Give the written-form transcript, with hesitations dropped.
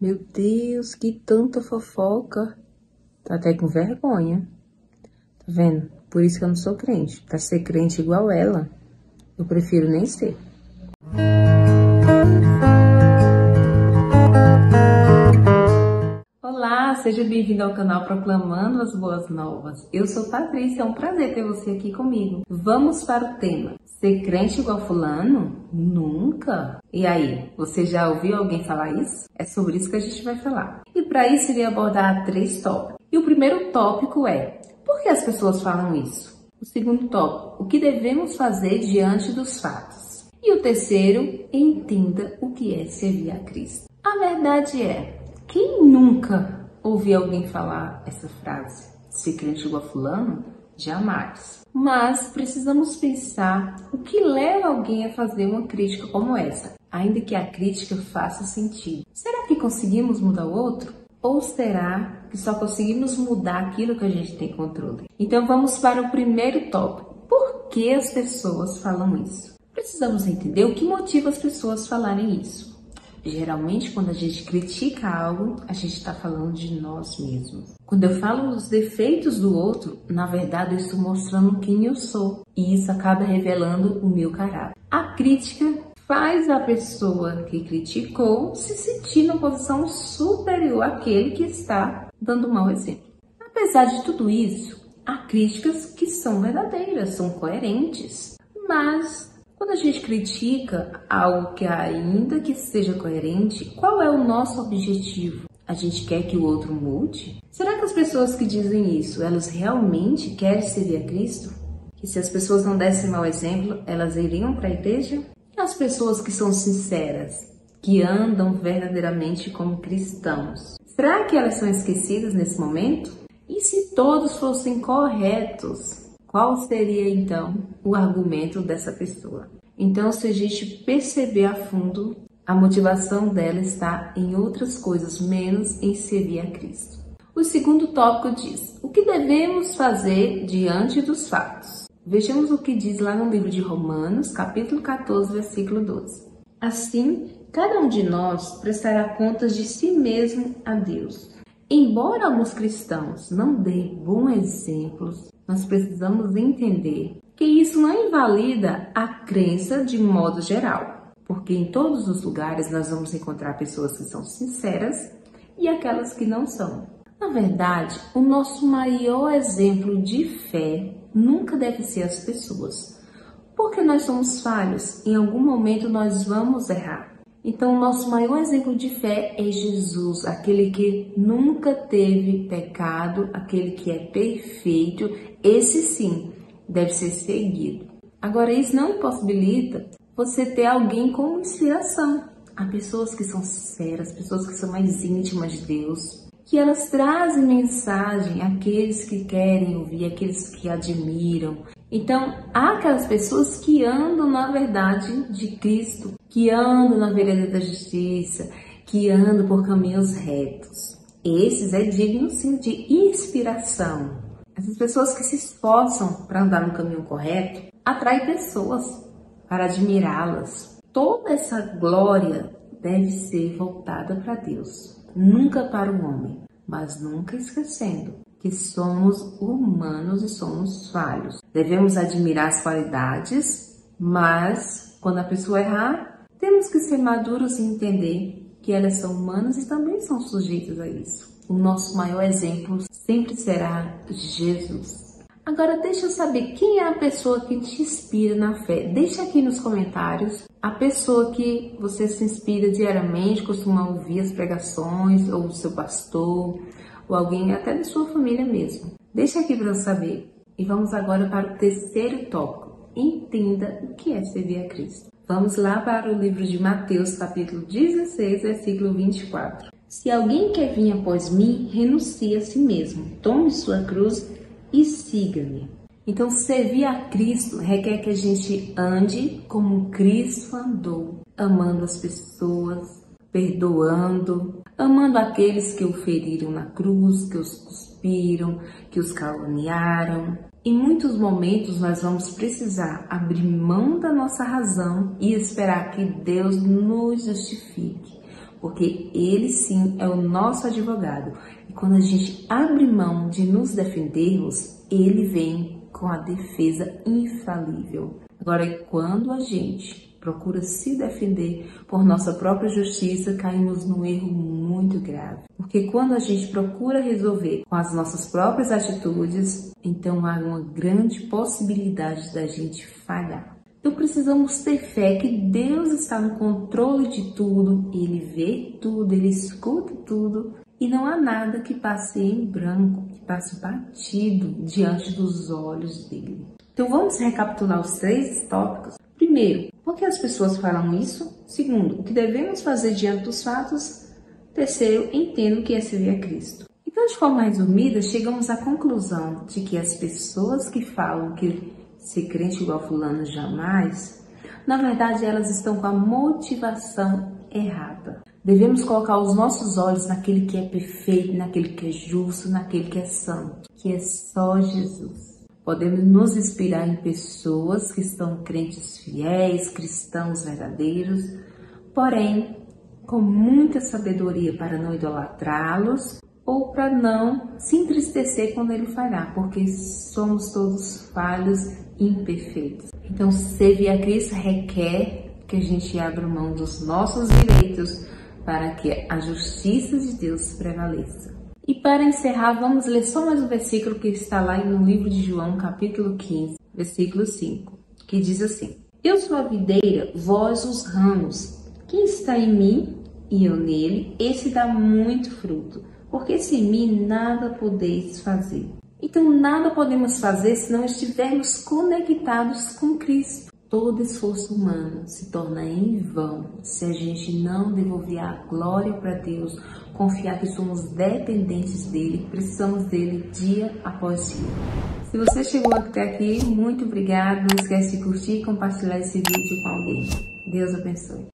Meu Deus, que tanta fofoca. Tô até com vergonha. Tá vendo? Por isso que eu não sou crente. Pra ser crente igual ela, eu prefiro nem ser. Olá, seja bem-vindo ao canal Proclamando as Boas Novas. Eu sou Patrícia, é um prazer ter você aqui comigo. Vamos para o tema. Ser crente igual fulano? Nunca! E aí, você já ouviu alguém falar isso? É sobre isso que a gente vai falar. E para isso, irei abordar 3 tópicos. E o primeiro tópico é: por que as pessoas falam isso? O segundo tópico: o que devemos fazer diante dos fatos? E o terceiro: entenda o que é servir a Cristo. A verdade é, quem nunca ouviu alguém falar essa frase? Ser crente igual fulano? Jamais. Mas precisamos pensar o que leva alguém a fazer uma crítica como essa, ainda que a crítica faça sentido. Será que conseguimos mudar o outro? Ou será que só conseguimos mudar aquilo que a gente tem controle? Então vamos para o primeiro tópico. Por que as pessoas falam isso? Precisamos entender o que motiva as pessoas a falarem isso. Geralmente, quando a gente critica algo, a gente está falando de nós mesmos. Quando eu falo os defeitos do outro, na verdade eu estou mostrando quem eu sou. E isso acaba revelando o meu caráter. A crítica faz a pessoa que criticou se sentir na posição superior àquele que está dando um mau exemplo. Apesar de tudo isso, há críticas que são verdadeiras, são coerentes. Mas quando a gente critica algo que ainda que seja coerente, qual é o nosso objetivo? A gente quer que o outro mude? Será que as pessoas que dizem isso, elas realmente querem servir a Cristo? Que se as pessoas não dessem mau exemplo, elas iriam para a igreja? E as pessoas que são sinceras, que andam verdadeiramente como cristãos, será que elas são esquecidas nesse momento? E se todos fossem corretos? Qual seria, então, o argumento dessa pessoa? Então, se a gente perceber a fundo, a motivação dela está em outras coisas, menos em servir a Cristo. O segundo tópico diz: o que devemos fazer diante dos fatos? Vejamos o que diz lá no livro de Romanos, capítulo 14, versículo 12. Assim, cada um de nós prestará contas de si mesmo a Deus. Embora alguns cristãos não deem bons exemplos, nós precisamos entender que isso não invalida a crença de modo geral, porque em todos os lugares nós vamos encontrar pessoas que são sinceras e aquelas que não são. Na verdade, o nosso maior exemplo de fé nunca deve ser as pessoas, porque nós somos falhos, em algum momento nós vamos errar. Então, o nosso maior exemplo de fé é Jesus, aquele que nunca teve pecado, aquele que é perfeito. Esse sim deve ser seguido. Agora, isso não impossibilita você ter alguém como inspiração. Há pessoas que são sinceras, pessoas que são mais íntimas de Deus, que elas trazem mensagem àqueles que querem ouvir, àqueles que admiram. Então, há aquelas pessoas que andam na verdade de Cristo, que andam na vereda da justiça, que andam por caminhos retos. Esses é digno, sim, de inspiração. Essas pessoas que se esforçam para andar no caminho correto, atraem pessoas para admirá-las. Toda essa glória deve ser voltada para Deus, nunca para o homem, mas nunca esquecendo que somos humanos e somos falhos. Devemos admirar as qualidades, mas quando a pessoa errar, temos que ser maduros e entender que elas são humanas e também são sujeitas a isso. O nosso maior exemplo sempre será Jesus. Agora deixa eu saber quem é a pessoa que te inspira na fé. Deixa aqui nos comentários a pessoa que você se inspira diariamente, costuma ouvir as pregações, ou o seu pastor, ou alguém até da sua família mesmo. Deixa aqui para eu saber. E vamos agora para o terceiro tópico. Entenda o que é servir a Cristo. Vamos lá para o livro de Mateus, capítulo 16, versículo 24. Se alguém quer vir após mim, renuncie a si mesmo, tome sua cruz e siga-me. Então, servir a Cristo requer que a gente ande como Cristo andou, amando as pessoas, perdoando, amando aqueles que o feriram na cruz, que os cuspiram, que os caluniaram. Em muitos momentos nós vamos precisar abrir mão da nossa razão e esperar que Deus nos justifique. porque Ele sim é o nosso advogado. E quando a gente abre mão de nos defendermos, Ele vem com a defesa infalível. Agora, quando a gente procura se defender por nossa própria justiça, caímos num erro muito grave. Porque quando a gente procura resolver com as nossas próprias atitudes, então há uma grande possibilidade da gente falhar. Então precisamos ter fé que Deus está no controle de tudo, Ele vê tudo, Ele escuta tudo e não há nada que passe em branco, que passe batido diante dos olhos dele. Então vamos recapitular os 3 tópicos. Primeiro, por que as pessoas falam isso? Segundo, o que devemos fazer diante dos fatos? Terceiro, entendo o que é servir a Cristo. Então, de forma resumida, chegamos à conclusão de que as pessoas que falam que ser crente igual fulano jamais, na verdade elas estão com a motivação errada. Devemos colocar os nossos olhos naquele que é perfeito, naquele que é justo, naquele que é santo, que é só Jesus. Podemos nos inspirar em pessoas que estão crentes fiéis, cristãos verdadeiros, porém com muita sabedoria para não idolatrá-los ou para não se entristecer quando ele falhar, porque somos todos falhos e imperfeitos. Então, servir a Cristo requer que a gente abra mão dos nossos direitos para que a justiça de Deus prevaleça. E para encerrar, vamos ler só mais um versículo que está lá no livro de João, capítulo 15, versículo 5, que diz assim: Eu sou a videira, vós os ramos. Quem está em mim e eu nele, esse dá muito fruto, porque sem mim nada podeis fazer. Então nada podemos fazer se não estivermos conectados com Cristo. Todo esforço humano se torna em vão se a gente não devolver a glória para Deus, confiar que somos dependentes dele, precisamos dele dia após dia. Se você chegou até aqui, muito obrigado. Não esquece de curtir e compartilhar esse vídeo com alguém. Deus abençoe.